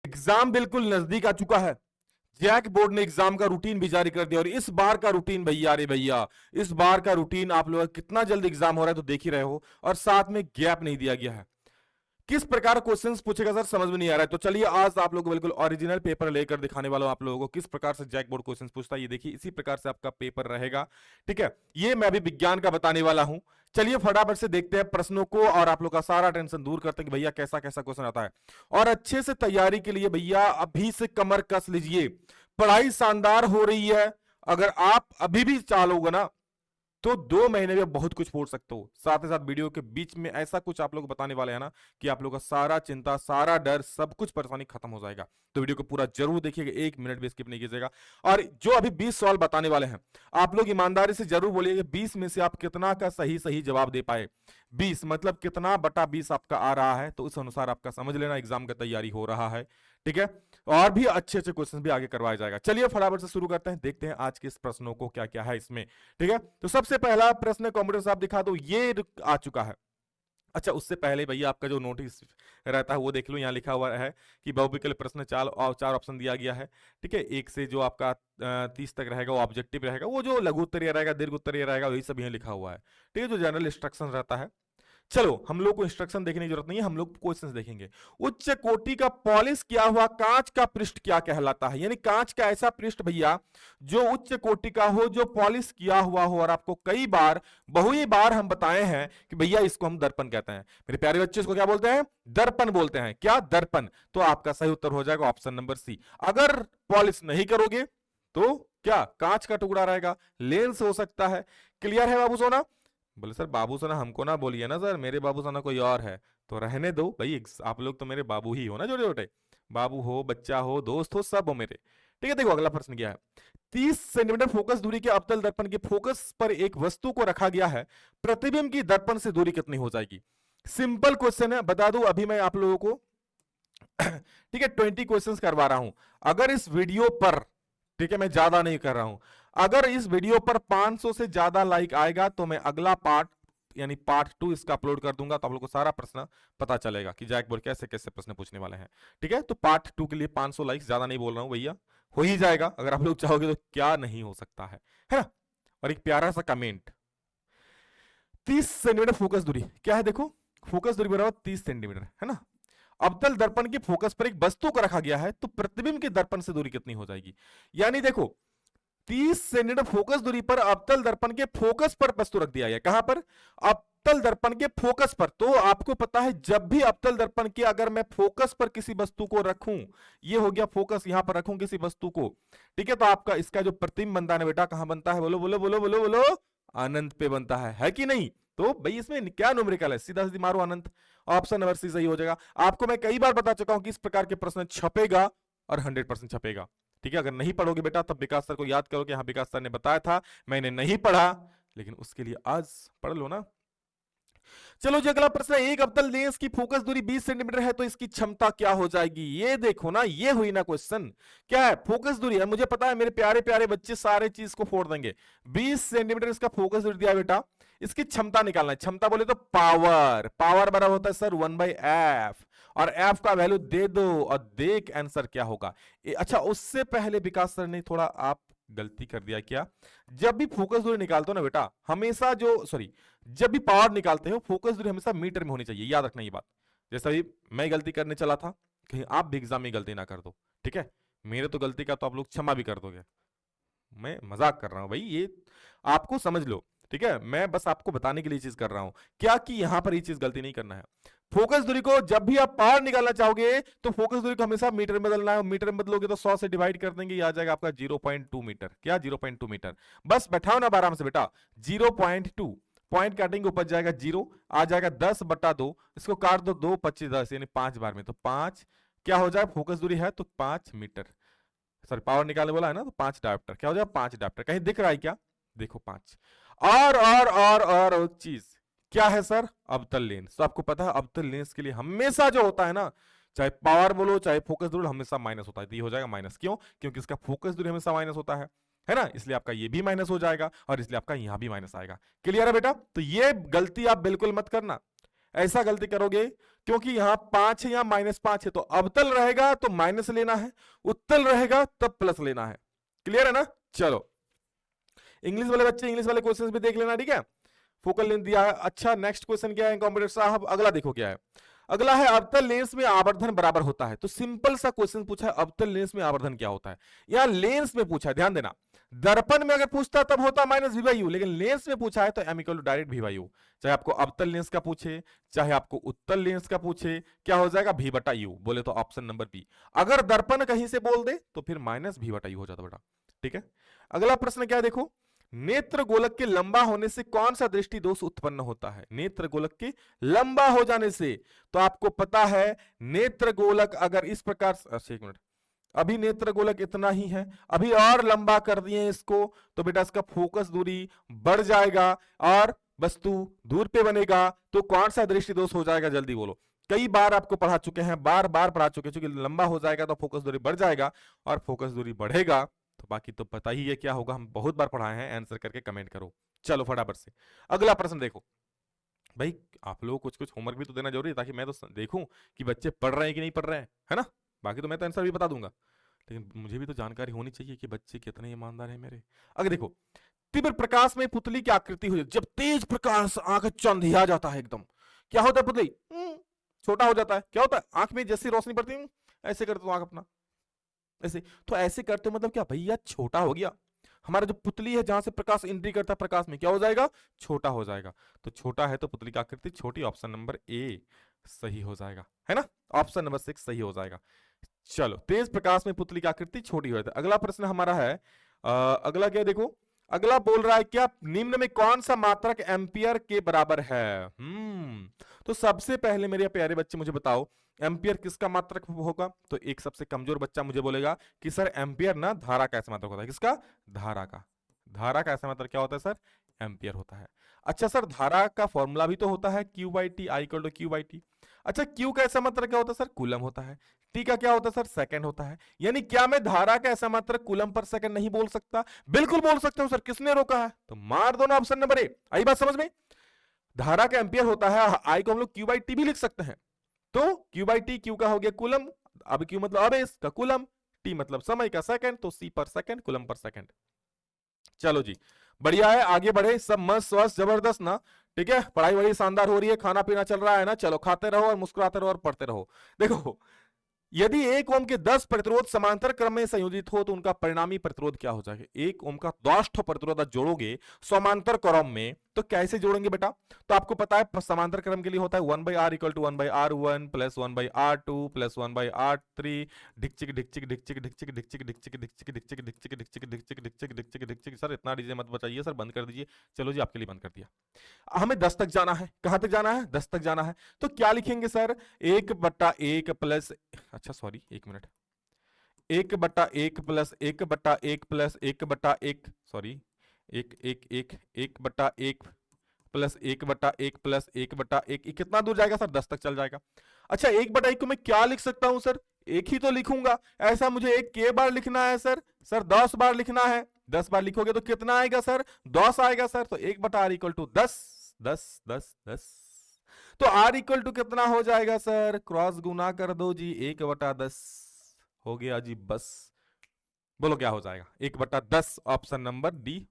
Exam बिल्कुल नजदीक आ चुका है। जैक बोर्ड ने एग्जाम का रूटीन भी जारी कर दिया और इस बार का रूटीन भैया, अरे भैया, इस बार का रूटीन आप लोग कितना जल्द एग्जाम हो रहा है तो देख ही रहे हो, और साथ में गैप नहीं दिया गया है। किस प्रकार क्वेश्चंस पूछेगा सर, समझ में नहीं आ रहा है। तो चलिए आज आप लोगों को बिल्कुल ओरिजिनल पेपर लेकर दिखाने वाला हूं आप लोगों को किस प्रकार से जैक बोर्ड क्वेश्चंस पूछता है। ये देखिए इसी प्रकार से आपका पेपर रहेगा, ठीक है। ये मैं अभी विज्ञान का बताने वाला हूं। चलिए फटाफट से देखते हैं प्रश्नों को और आप लोग का सारा टेंशन दूर करते हैं कि भैया कैसा कैसा क्वेश्चन आता है। और अच्छे से तैयारी के लिए भैया अभी से कमर कस लीजिए, पढ़ाई शानदार हो रही है। अगर आप अभी भी चालोगे ना तो 2 महीने में बहुत कुछ पढ़ सकते हो। साथ ही साथ वीडियो के बीच में ऐसा कुछ आप लोग बताने वाले हैं ना कि आप लोग का सारा चिंता, सारा डर, सब कुछ परेशानी खत्म हो जाएगा। तो वीडियो को पूरा जरूर देखिएगा, 1 मिनट भी स्किप नहीं कीजिएगा। और जो अभी 20 सवाल बताने वाले हैं, आप लोग ईमानदारी से जरूर बोलिएगा 20 में से आप कितना का सही सही जवाब दे पाए। 20 मतलब कितना बटा 20 आपका आ रहा है, तो उस अनुसार आपका समझ लेना एग्जाम का तैयारी हो रहा है, ठीक है। और भी अच्छे अच्छे क्वेश्चन भी आगे करवाया जाएगा। चलिए फटाफट से शुरू करते हैं, देखते हैं आज के इस प्रश्नों को क्या क्या है इसमें, ठीक है। तो सबसे पहला प्रश्न कंप्यूटर साहब दिखा दो, ये आ चुका है। अच्छा उससे पहले भैया आपका जो नोटिस रहता है वो देख लो, यहाँ लिखा हुआ है कि बहुविकल्प प्रश्न 4 ऑप्शन दिया गया है, ठीक है। 1 से जो आपका 30 तक रहेगा वो ऑब्जेक्टिव रहेगा, वो जो लघु उत्तरीय रहेगा, दीर्घ उत्तरीय रहेगा, वही सब यहाँ लिखा हुआ है, ठीक है, जो जनरल इंस्ट्रक्शन रहता है। चलो हम लोग को इंस्ट्रक्शन देखने की जरूरत नहीं है, हम लोग क्वेश्चंस देखेंगे। उच्च कोटि का पॉलिश किया हुआ कांच का पृष्ठ क्या कहलाता है? यानी कांच का ऐसा पृष्ठ भैया जो उच्च कोटि का हो, जो पॉलिश किया हुआ हो। और आपको कई बार, बहुई बार हम बताए हैं कि भैया इसको हम दर्पण कहते हैं। मेरे प्यारे बच्चे इसको क्या बोलते हैं? दर्पण बोलते हैं। क्या? दर्पण। तो आपका सही उत्तर हो जाएगा ऑप्शन नंबर सी। अगर पॉलिश नहीं करोगे तो क्या? कांच का टुकड़ा रहेगा, लेंस हो सकता है। क्लियर है बाबू सोना? बोले सर बाबू सोना हमको ना बोलिए ना सर, मेरे बाबू सोना कोई और है। तो रहने दो भाई, आप लोग तो मेरे बाबू ही हो ना, छोटे छोटे बाबू हो, बच्चा हो, दोस्त हो, सब हो मेरे, ठीक है। देखो अगला प्रश्न क्या है। 30 सेंटीमीटर फोकस दूरी के अवतल दर्पण के फोकस पर एक वस्तु को रखा गया है, प्रतिबिंब की दर्पण से दूरी कितनी हो जाएगी? सिंपल क्वेश्चन है, बता दूं अभी मैं आप लोगों को ठीक है 20 क्वेश्चंस करवा रहा हूं। अगर इस वीडियो पर, ठीक है, मैं ज्यादा नहीं कर रहा हूं, अगर इस वीडियो पर 500 से ज्यादा लाइक आएगा तो मैं अगला पार्ट यानी पार्ट 2 इसका अपलोड कर दूंगा, तो आप लोग को सारा प्रश्न पता चलेगा कि जैक बोर्ड कैसे कैसे प्रश्न पूछने वाले हैं, ठीक है। तो पार्ट 2 के लिए 500 लाइक्स, ज्यादा नहीं बोल रहा हूं भैया, हो ही जाएगा अगर आप लोग चाहोगे तो, क्या नहीं हो सकता है ना। और एक प्यारा सा कमेंट, 30 सेंटीमीटर फोकस दूरी क्या है? देखो फोकस दूरी बराबर 30 सेंटीमीटर है ना। अवतल दर्पण के फोकस पर एक वस्तु को रखा गया है, तो प्रतिबिंब के दर्पण से दूरी कितनी हो जाएगी? यानी देखो 30 सेंटीमीटर फोकस दूरी पर अवतल दर्पण के फोकस पर वस्तु रख दिया गया। कहां पर? अवतल दर्पण के फोकस पर। तो आपको पता है जब भी अवतल दर्पण के अगर मैं फोकस पर किसी वस्तु को रखूं, ये हो गया फोकस, यहां पर रखूं किसी वस्तु को, ठीक है, तो आपका इसका जो प्रतिबिंब बनता है बेटा, कहां बनता है? बोलो बोलो बोलो बोलो बोलो, अनंत पे बनता है कि नहीं? तो भाई इसमें क्या न्यूमेरिकल है, सीधा सीधी मारो अनंत, ऑप्शन नंबर सी सही हो जाएगा। आपको मैं कई बार बता चुका हूं कि इस प्रकार के प्रश्न छपेगा और 100% छपेगा, ठीक है। अगर नहीं पढ़ोगे बेटा तब विकास सर को याद करो कि हाँ विकास सर ने बताया था, मैंने नहीं पढ़ा, लेकिन उसके लिए आज पढ़ लो ना। चलो जी अगला प्रश्न है, एक अवतल लेंस की फोकस दूरी 20 सेंटीमीटर है तो इसकी क्षमता क्या हो जाएगी? ये देखो ना, ये हुई ना क्वेश्चन। क्या है? फोकस दूरी है। मुझे पता है मेरे प्यारे प्यारे बच्चे सारे चीज को फोड़ देंगे। 20 सेंटीमीटर इसका फोकस दूरी दिया बेटा, इसकी क्षमता निकालना है। क्षमता बोले तो पावर, पावर बराबर होता है सर 1/f, और f का वैल्यू दे दो और देख आंसर क्या होगा। अच्छा उससे पहले विकास सर ने थोड़ा आप गलती कर दिया। क्या? जब भी फोकस दूरी निकालते हो ना बेटा, हमेशा जो सॉरी जब भी पावर निकालते हो फोकस दूरी हमेशा मीटर में होनी चाहिए, याद रखना ये बात। जैसा भी मैं गलती करने चला था, कहीं आप भी एग्जाम में गलती ना कर दो, ठीक है। मेरे तो गलती का तो आप लोग क्षमा भी कर दोगे, मैं मजाक कर रहा हूं भाई, ये आपको समझ लो, ठीक है। मैं बस आपको बताने के लिए चीज कर रहा हूं क्या कि यहां पर ये चीज गलती नहीं करना है। फोकस दूरी को जब भी आप पावर निकालना चाहोगे तो फोकस दूरी को हमेशा मीटर में बदलना है। मीटर में बदलोगे तो 100 से डिवाइड कर देंगे, ये आ जाएगा आपका 0.2 मीटर। क्या? 0.2 मीटर। बस बैठाओ ना आराम से बेटा, 0.2 पॉइंट काटेंगे ऊपर जाएगा 0, आ जाएगा 10/2, इसको काट दो 2 25 10 यानी 5 बार में, तो 5 क्या हो जाए? फोकस दूरी है तो 5 मीटर। सॉरी पावर निकालने बोला है ना, तो 5 डायोप्टर। क्या हो जाएगा? 5 डायोप्टर। कहीं दिख रहा है क्या? देखो 5। और एक चीज क्या है सर? अवतल लेंस। तो आपको पता है अवतल लेंस के लिए हमेशा जो होता है ना, चाहे पावर बोलो चाहे फोकस दूरी, हमेशा माइनस होता है। तो ये हो जाएगा माइनस। क्यों? क्योंकि इसका फोकस दूरी हमेशा माइनस होता है ना, इसलिए आपका ये भी माइनस हो जाएगा और इसलिए आपका यहां भी माइनस आएगा। क्लियर है बेटा? तो ये गलती आप बिल्कुल मत करना। ऐसा गलती करोगे क्योंकि यहां 5 है, यहां -5 है, तो अवतल रहेगा तो माइनस लेना है, उत्तल रहेगा तब प्लस लेना है। क्लियर है ना? चलो इंग्लिश वाले बच्चे इंग्लिश वाले क्वेश्चंस भी देख लेना, ठीक है? फोकल लेंथ दिया है। अच्छा नेक्स्ट क्वेश्चन क्या है कंप्यूटर साहब? अगला देखो क्या है। अगला है अवतल लेंस में आवर्धन बराबर होता है। तो सिंपल सा क्वेश्चन पूछा है, अवतल लेंस में आवर्धन क्या होता है। यहां लेंस में पूछा है, ध्यान देना। दर्पण में अगर पूछता तब होता -v/u, लेकिन लेंस में पूछा है तो m = डायरेक्ट v/u। चाहे आपको अवतल लेंस का पूछे, चाहे आपको उत्तल लेंस का पूछे, क्या हो जाएगा? v/u बोले तो ऑप्शन नंबर बी। अगर दर्पण कहीं से बोल दे तो फिर -v/u हो जाता बेटा, ठीक है? अगला प्रश्न क्या देखो, नेत्र गोलक के लंबा होने से कौन सा दृष्टि दोष उत्पन्न होता है? नेत्र गोलक के लंबा हो जाने से, तो आपको पता है नेत्र गोलक अगर इस प्रकार, अच्छा एक मिनट, अभी नेत्र गोलक इतना ही है, अभी और लंबा कर दिए इसको तो बेटा इसका फोकस दूरी बढ़ जाएगा और वस्तु दूर पे बनेगा, तो कौन सा दृष्टि दोष हो जाएगा? जल्दी बोलो। कई बार आपको पढ़ा चुके हैं, बार बार पढ़ा चुके, क्योंकि लंबा हो जाएगा तो फोकस दूरी बढ़ जाएगा, और फोकस दूरी बढ़ेगा तो बाकी तो पता ही है क्या होगा, हम बहुत बार पढ़ाए हैं। आंसर करके कमेंट करो। चलो फटाफट से अगला प्रश्न देखो। भाई आप लोगों को कुछ कुछ होमवर्क भी तो देना जरूरी है, ताकि मैं तो देखूं कि बच्चे पढ़ रहे हैं कि नहीं पढ़ रहे हैं, है ना? बाकी तो मैं तो आंसर भी बता दूंगा, लेकिन मुझे भी तो जानकारी होनी चाहिए कि बच्चे कितने ईमानदार हैं मेरे। अगर देखो, तीव्र प्रकाश में पुतली की आकृति हो जाती, जब तेज प्रकाश आंख चंधिया जाता है एकदम, क्या होता है? पुतली छोटा हो जाता है। क्या होता है? आंख में जैसी रोशनी पड़ती है ऐसे करते हो आंख अपना, ऐसे। तो ऐसे करते मतलब क्या भैया? छोटा हो गया हमारा जो पुतली है, जहां से प्रकाश एंट्री करता है प्रकाश में, क्या हो जाएगा? छोटा हो जाएगा। तो छोटा है तो पुतली की आकृति छोटी, ऑप्शन नंबर ए सही हो जाएगा, है ना? ऑप्शन नंबर 6 सही हो जाएगा। चलो तेज प्रकाश में पुतली की आकृति छोटी हो जाती है। अगला प्रश्न हमारा है, अगला क्या देखो, अगला बोल रहा है क्या निम्न में कौन सा मात्रक एम्पियर के बराबर है? तो सबसे पहले मेरे प्यारे बच्चे मुझे बताओ, एम्पियर किसका मात्रक होगा? तो एक सबसे कमजोर बच्चा मुझे बोलेगा कि सर एम्पियर ना धारा का ऐसा मात्रक होता है। किसका? धारा का। धारा का ऐसा मात्रक क्या होता है सर? एम्पियर होता है। अच्छा सर धारा का फॉर्मूला भी तो होता है Q/T, I = Q/T। अच्छा Q का ऐसा मात्रक क्या होता है सर? कूलम होता है। T का क्या होता है सर? सेकंड होता है। यानी क्या मैं धारा का ऐसा मात्रक कूलम पर सेकंड नहीं बोल सकता? बिल्कुल बोल सकता हूं सर। किसने रोका है? तो मार दो ना ऑप्शन नंबर ए। आई बात समझ में? धारा का एम्पियर होता है, I को हम लोग Q/T भी लिख सकते हैं। तो Q/T, Q का हो गया कूलम, अब Q मतलब अबेस का कूलम, T मतलब समय का सेकंड, तो C पर सेकंड, कूलम पर सेकंड। चलो जी बढ़िया है, आगे बढ़े। सब मस्त स्वस्थ जबरदस्त ना? ठीक है, पढ़ाई बड़ी शानदार हो रही है, खाना पीना चल रहा है ना? चलो खाते रहो और मुस्कुराते रहो और पढ़ते रहो। देखो यदि 1 ओम के 10 प्रतिरोध समांतर क्रम में संयोजित हो तो उनका परिणामी प्रतिरोध क्या हो जाएगा? 1 ओम का 10 प्रतिरोध जोड़ोगे समांतर क्रम में तो कैसे जोड़ेंगे बेटा? तो आपको पता है समांतर क्रम के लिए होता है 1/r = 1/r1 + 1/r2 + 1/r3 ढिकचिक ढिकचिक ढिकचिक ढिकचिक ढिकचिक ढिकचिक ढिकचिक ढिकचिक ढिकचिक ढिकचिक ढिकचिक ढिकचिक ढिकचिक ढिकचिक। Sir इतना डीजे मत बचाइए सर, बंद कर दीजिए। चलो जी आपके लिए बंद कर दिया। हमें 10 तक जाना है। कहां तक जाना है? 10 तक जाना है। तो क्या लिखेंगे सर? 1/1 प्लस, अच्छा सॉरी एक minute, 1/1 plus 1/1 plus 1/1, sorry 1/1 plus 1/1 plus 1/1, कितना दूर जाएगा सर? 10 तक चल जाएगा। अच्छा 1/1 को मैं क्या लिख सकता हूं सर? एक ही तो लिखूंगा। ऐसा मुझे एक के बार लिखना है सर? सर 10 बार लिखना है। 10 बार लिखोगे तो कितना आएगा सर? 10 आएगा सर। तो 1/r = 10 10 10 10। तो r = कितना हो जाएगा सर? क्रॉस गुना कर दो जी, 1/10 हो गया जी बस। बोलो क्या हो जाएगा? 1/10, ऑप्शन नंबर डी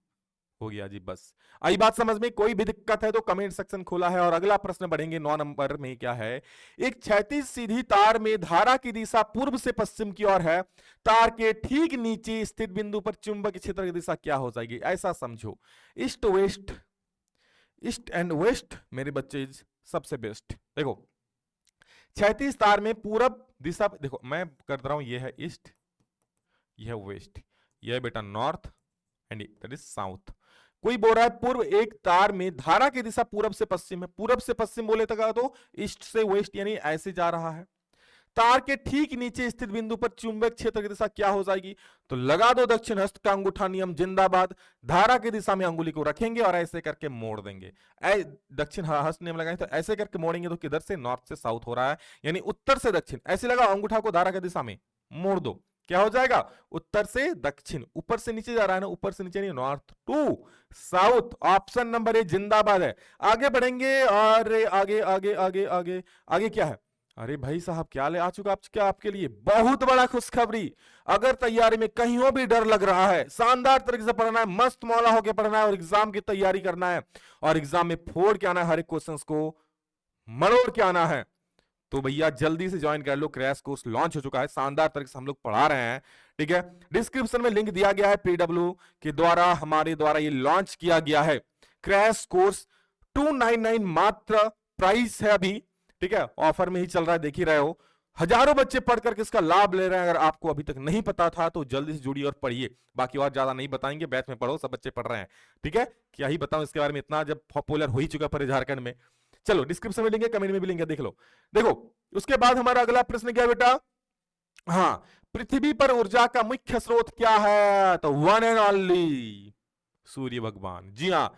हो गया जी बस। आई बात समझ में? कोई भी दिक्कत है तो कमेंट सेक्शन खोला है। और अगला प्रश्न बढ़ेंगे 9 नंबर में। क्या है? एक क्षैतिज सीधी तार में धारा की दिशा पूर्व से पश्चिम की ओर है, तार के ठीक नीचे स्थित बिंदु पर चुंबकीय क्षेत्र की दिशा क्या हो जाएगी? ऐसा समझो, east west, east and west मेरे बच्चे सबसे बेस्ट। देखो क्षैतिज तार में पूरब दिशा, देखो मैं कर रहा हूं, ये है ईस्ट, यह है वेस्ट, यह है बेटा north and that is south. कोई बोल रहा है पूर्व एक तार में धारा की दिशा पूरब से पश्चिम है। पूरब से पश्चिम बोले तो ईस्ट से वेस्ट, यानी ऐसे जा रहा है। तार के ठीक नीचे स्थित बिंदु पर चुंबक क्षेत्र की दिशा क्या हो जाएगी? तो लगा दो दक्षिण हस्त का अंगूठा नियम जिंदाबाद। धारा की दिशा में अंगुली को रखेंगे और ऐसे करके मोड़ देंगे। दक्षिण हस्त नियम लगाए तो ऐसे करके मोड़ेंगे तो किधर से? नॉर्थ से साउथ हो रहा है, यानी उत्तर से दक्षिण। ऐसे लगा अंगूठा को धारा की दिशा में, मोड़ दो, क्या हो जाएगा? उत्तर से दक्षिण, ऊपर से नीचे जा रहा है ना, ऊपर से नीचे नहीं, north to south. Option number A जिंदाबाद है। आगे बढ़ेंगे और आगे आगे आगे आगे आगे क्या है? अरे भाई साहब क्या ले आ चुका क्या आपके लिए बहुत बड़ा खुशखबरी। अगर तैयारी में कहीं भी डर लग रहा है, शानदार तरीके से पढ़ना है, मस्त मौला होकर पढ़ना है और एग्जाम की तैयारी करना है और एग्जाम में फोड़ के आना है, हर एक क्वेश्चंस को मरोड़ के आना है, तो भैया जल्दी से ज्वाइन कर लो। क्रैश कोर्स लॉन्च हो चुका है, शानदार तरीके से हम लोग पढ़ा रहे हैं, ठीक है। डिस्क्रिप्शन में लिंक दिया गया है, पीडब्ल्यू के द्वारा हमारे द्वारा ये लॉन्च किया गया है क्रैश कोर्स। 299 मात्र प्राइस है अभी, ठीक है, ऑफर में ही चल रहा है, देख ही रहे हो। हजारों बच्चे पढ़ करके इसका लाभ ले रहे हैं। अगर आपको अभी तक नहीं पता था तो जल्दी से जुड़िए और पढ़िए। बाकी और ज्यादा नहीं बताएंगे, बैच में पढ़ो, सब बच्चे पढ़ रहे हैं, ठीक है। क्या ही बताऊं इसके बारे में, इतना जब पॉपुलर हो ही चुका पूरे झारखंड में। चलो डिस्क्रिप्शन में लिंक है, कमेंट में भी लिंक है, देख लो। देखो उसके बाद हमारा अगला प्रश्न क्या है बेटा? हाँ, पृथ्वी पर ऊर्जा का मुख्य स्रोत क्या है? तो वन एंड ओनली सूर्य भगवान। जी हाँ,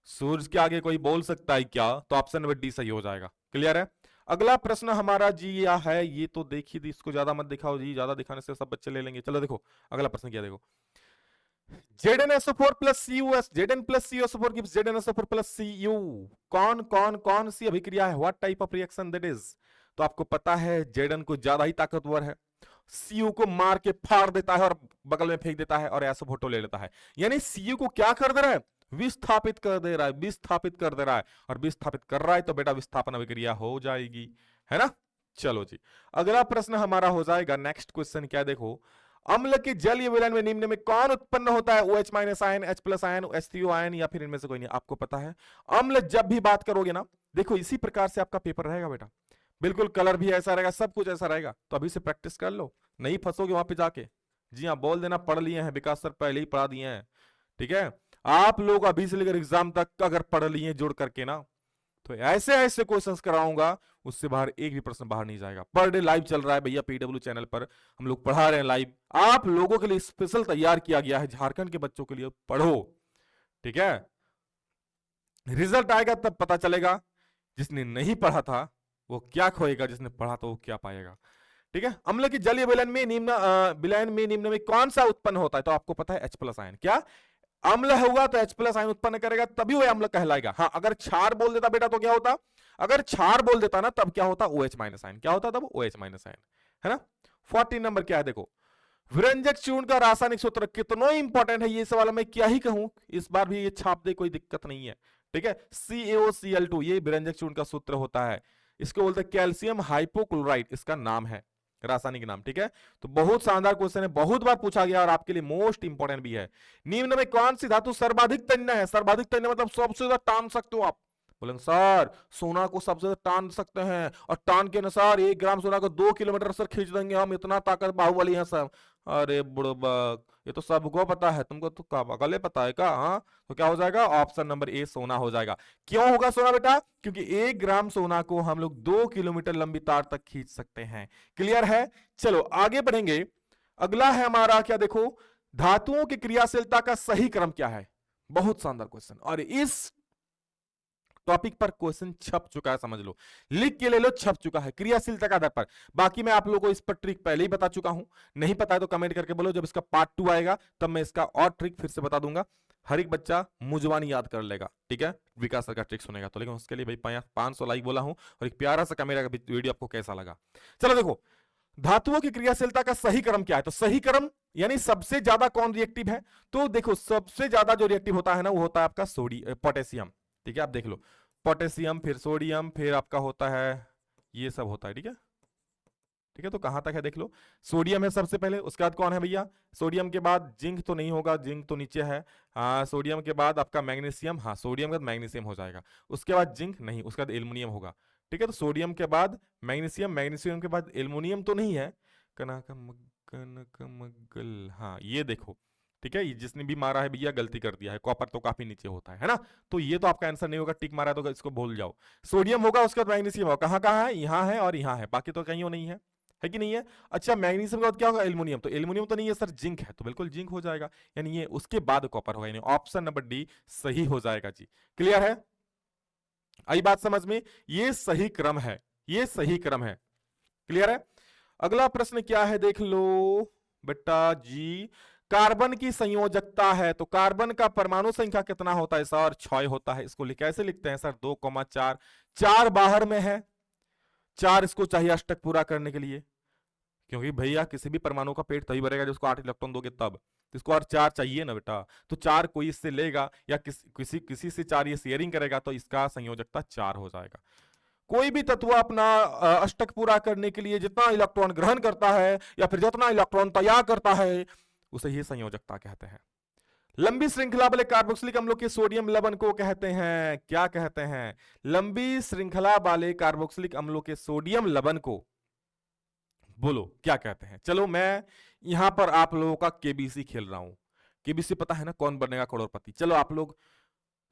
सूर्य के आगे कोई बोल सकता है क्या? तो ऑप्शन नंबर डी सही हो जाएगा। क्लियर है। अगला प्रश्न हमारा जी या है, ये तो देखिए, इसको ज्यादा मत दिखाओ जी, ज्यादा दिखाने से सब बच्चे ले लेंगे। चलो देखो अगला प्रश्न क्या, देखो ZnSO4 plus CuS, Zn plus CuSO4 gives ZnSO4 plus Cu। कौन सी अभिक्रिया है? What type of reaction that is? तो आपको पता है Zn को ज्यादा ही ताकतवर है, Cu को मार के फाड़ देता है और बगल में फेंक देता है और SO4 ले लेता है। यानी Cu को क्या कर दे रहा है? विस्थापित कर दे रहा है, विस्थापित कर दे रहा है, और विस्थापित कर रहा है तो बेटा विस्थापन अभिक्रिया हो जाएगी, है ना। चलो जी, अगला प्रश्न हमारा हो जाएगा, नेक्स्ट क्वेश्चन क्या, देखो अम्ल के जलीय विलयन में निम्न में कौन उत्पन्न होता है? OH minus ion, H+ ion, H3O ion, या फिर इनमें से कोई नहीं? आपको पता है अम्ल जब भी बात करोगे ना, देखो इसी प्रकार से आपका पेपर रहेगा बेटा, बिल्कुल कलर भी ऐसा रहेगा, सब कुछ ऐसा रहेगा। तो अभी से प्रैक्टिस कर लो, नहीं फंसोगे वहां पे जाके। जी हाँ, बोल देना पढ़ लिए हैं, विकास सर पहले ही पढ़ा दिए हैं, ठीक है। आप लोग अभी से लेकर एग्जाम तक अगर पढ़ लिए जोड़ करके ना, तो ऐसे ऐसे क्वेश्चंस कराऊंगा, उससे बाहर एक भी प्रश्न बाहर नहीं जाएगा। पर डे लाइव चल रहा है भैया, पीडब्ल्यू चैनल पर हम लोग पढ़ा रहे हैं लाइव, आप लोगों के लिए स्पेशल तैयार किया गया है, झारखंड के बच्चों के लिए। पढ़ो, ठीक है। रिजल्ट आएगा तब पता चलेगा, जिसने नहीं पढ़ा था वो क्या खोएगा, जिसने पढ़ा तो वो क्या पाएगा, ठीक है। अम्ल की जलीय विलयन में निम्न में कौन सा उत्पन्न होता है? तो आपको पता है H+ आयन। क्या अम्ल होगा तो H+ आयन उत्पन्न करेगा, तभी वो अम्ल कहलाएगा। हाँ, अगर क्षार बोल देता बेटा तो क्या होता? अगर क्षार बोल देता ना तब क्या होता? OH- ion. क्या होता तब? OH- आयन, है ना। 14 नंबर क्या है, देखो विरंजक चूर्ण का रासायनिक सूत्र कितना इंपॉर्टेंट है, ये सवाल मैं क्या ही कहूं, इस बार भी ये छाप दे, कोई दिक्कत नहीं है, ठीक है। CaOCl2 ये विरंजक चूर्ण का सूत्र होता है, इसको बोलते हैं कैल्शियम हाइपोक्लोराइड, इसका नाम है, रासायनिक नाम, ठीक है। तो बहुत शानदार क्वेश्चन है, बहुत बार पूछा गया और आपके लिए मोस्ट इंपोर्टेंट भी है। निम्न में कौन सी धातु सर्वाधिक तन्य है? सर्वाधिक तन्य मतलब सबसे ज्यादा टान सकते हो आप। बोलेंगे सर सोना को सबसे ज्यादा टान सकते हैं, और टान के अनुसार 1 ग्राम सोना को 2 किलोमीटर सर खींच देंगे हम, इतना ताकत बाहुबली है सब। अरे बुड़बक, ये तो सबको पता है, तुमको तो गले पता है क्या? हाँ, तो क्या हो जाएगा? ऑप्शन नंबर ए सोना हो जाएगा। क्यों होगा सोना बेटा? क्योंकि 1 ग्राम सोना को हम लोग 2 किलोमीटर लंबी तार तक खींच सकते हैं। क्लियर है। चलो आगे बढ़ेंगे, अगला है हमारा क्या, देखो धातुओं की क्रियाशीलता का सही क्रम क्या है? बहुत शानदार क्वेश्चन, और इस टॉपिक पर क्वेश्चन छप चुका है, समझ लो, लिख के ले लो, छप चुका है क्रियाशीलता के आधार पर। बाकी मैं आप लोगों को इस पर ट्रिक पहले ही बता चुका हूं, नहीं पता है तो कमेंट करके बोलो, जब इसका पार्ट 2 आएगा तब मैं इसका और ट्रिक फिर से बता दूंगा। हर एक बच्चा मुजवानी याद कर लेगा, ठीक है, विकास सर का ट्रिक सुनेगा तो। लेकिन उसके लिए भाई 500 लाइक बोला हूं, और एक प्यारा सा कमेंट का वीडियो आपको कैसा लगा। चलो देखो धातुओं की क्रियाशीलता का सही क्रम क्या है? तो सही क्रम यानी सबसे ज्यादा कौन रिएक्टिव है? तो देखो सबसे ज्यादा जो रिएक्टिव होता है ना, वो होता है आपका पोटेशियम, ठीक है। आप देख लो, पोटेशियम, फिर सोडियम, फिर आपका होता है ये सब होता है, ठीक है, ठीक है। तो कहां तक है देख लो, सोडियम है सबसे पहले, उसके बाद कौन है भैया? सोडियम के बाद जिंक तो नहीं होगा, जिंक तो नीचे है। हाँ, सोडियम के बाद आपका मैग्नीशियम, हाँ सोडियम के बाद मैग्नीशियम हो जाएगा, उसके बाद जिंक नहीं, उसके बाद एल्युमिनियम होगा, ठीक है। तो सोडियम के बाद मैग्नीशियम, मैग्नीशियम के बाद एल्युमिनियम तो नहीं है, कनकमगल, हाँ ये देखो, ठीक है। जिसने भी मारा है भैया गलती कर दिया है, कॉपर तो काफी नीचे होता है ना। तो ये तो आपका आंसर नहीं होगा, टिक मारा तो इसको भूल जाओ। सोडियम होगा, उसके बाद मैग्नीशियम होगा, कहां कहां है? यहाँ है और यहाँ है, बाकी तो कहीं नहीं है कि नहीं है? अच्छा मैग्नीशियम के बाद क्या होगा? एल्युमिनियम, तो एल्युमिनियम तो नहीं है सर, जिंक है, तो बिल्कुल जिंक हो जाएगा, यानी ये उसके बाद कॉपर होगा, यानी ऑप्शन नंबर डी सही हो जाएगा जी। क्लियर है, आई बात समझ में? ये सही क्रम है, ये सही क्रम है। क्लियर है। अगला प्रश्न क्या है देख लो, बेटा जी कार्बन की संयोजकता है, तो कार्बन का परमाणु संख्या कितना होता है सर? 6 होता है। इसको कैसे लिखते हैं सर? 2,4, 4 बाहर में है, 4 इसको चाहिए अष्टक पूरा करने के लिए, क्योंकि भैया किसी भी परमाणु का पेट तभी भरेगा जब उसको 8 इलेक्ट्रॉन दोगे तब, तो इसको और 4 चाहिए ना बेटा, तो 4 कोई इससे लेगा या किसी से 4 ये शेयरिंग करेगा, तो इसका संयोजकता 4 हो जाएगा। कोई भी तत्व अपना अष्टक पूरा करने के लिए जितना इलेक्ट्रॉन ग्रहण करता है या फिर जितना इलेक्ट्रॉन त्याग करता है उसे ही संयोजकता कहते हैं। लंबी श्रृंखला वाले कार्बोक्सिलिक अम्लों के सोडियम लवण को कहते हैं, क्या कहते हैं? लंबी श्रृंखला वाले कार्बोक्सिलिक अम्लों के सोडियम लवण को बोलो क्या कहते हैं? चलो मैं यहां पर आप लोगों का केबीसी खेल रहा हूं। केबीसी पता है ना, कौन बनेगा करोड़पति। चलो आप लोग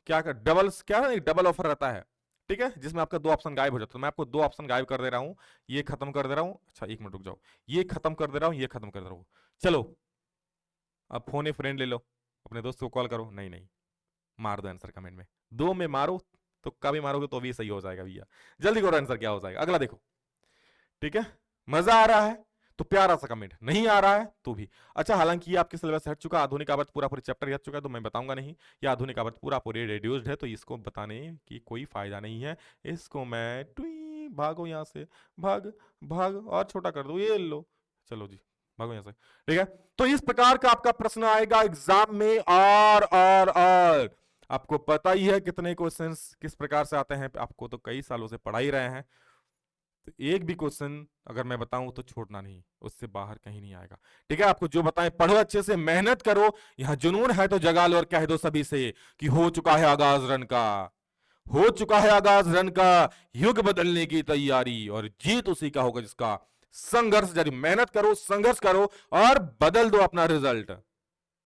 क्या कर, डबल ऑफर रहता है, ठीक है, जिसमें आपका 2 ऑप्शन गायब हो जाता है। मैं आपको 2 ऑप्शन गायब कर दे रहा हूं, ये खत्म कर दे रहा हूं। अच्छा 1 मिनट रुक जाओ, ये खत्म कर दे रहा हूं, ये खत्म कर दे रहा हूं। चलो अब फोन ए फ्रेंड ले लो, अपने दोस्त को कॉल करो। नहीं नहीं, मार दो आंसर कमेंट में, 2 में मारो, तुक्का भी मारोगे तो भी सही हो जाएगा भैया। जल्दी करो, आंसर क्या हो जाएगा अगला देखो, ठीक है। मजा आ रहा है तो प्यारा सा कमेंट, नहीं आ रहा है तो भी। अच्छा हालांकि ये आपके सिलेबस हट चुका, आधुनिक आवर्त पूरा चैप्टर हट चुका है, तो मैं बताऊंगा नहीं। ये आधुनिक आवर्त पूरी रिड्यूस्ड है, तो इसको बताने की कोई फायदा नहीं है। इसको मैं टुई भागो यहाँ से, भाग भाग और छोटा कर दो, ये लो, चलो जी भागो यहाँ से, ठीक है। तो इस प्रकार का आपका प्रश्न आएगा एग्जाम में। और आपको पता ही है कितने क्वेश्चंस किस प्रकार से आते हैं, आपको तो कई सालों से पढ़ा ही रहे हैं, तो एक भी क्वेश्चन अगर मैं बताऊं तो छोड़ना नहीं, उससे बाहर कहीं नहीं आएगा, ठीक है। आपको जो बताएं पढ़ो अच्छे से, मेहनत करो, यहां जुनून है तो जगा लो और कह दो सभी से कि हो चुका है आगाज रन का, हो चुका है आगाज रन का, युग बदलने की तैयारी, और जीत उसी का होगा जिसका संघर्ष जारी। मेहनत करो, संघर्ष करो और बदल दो अपना रिजल्ट।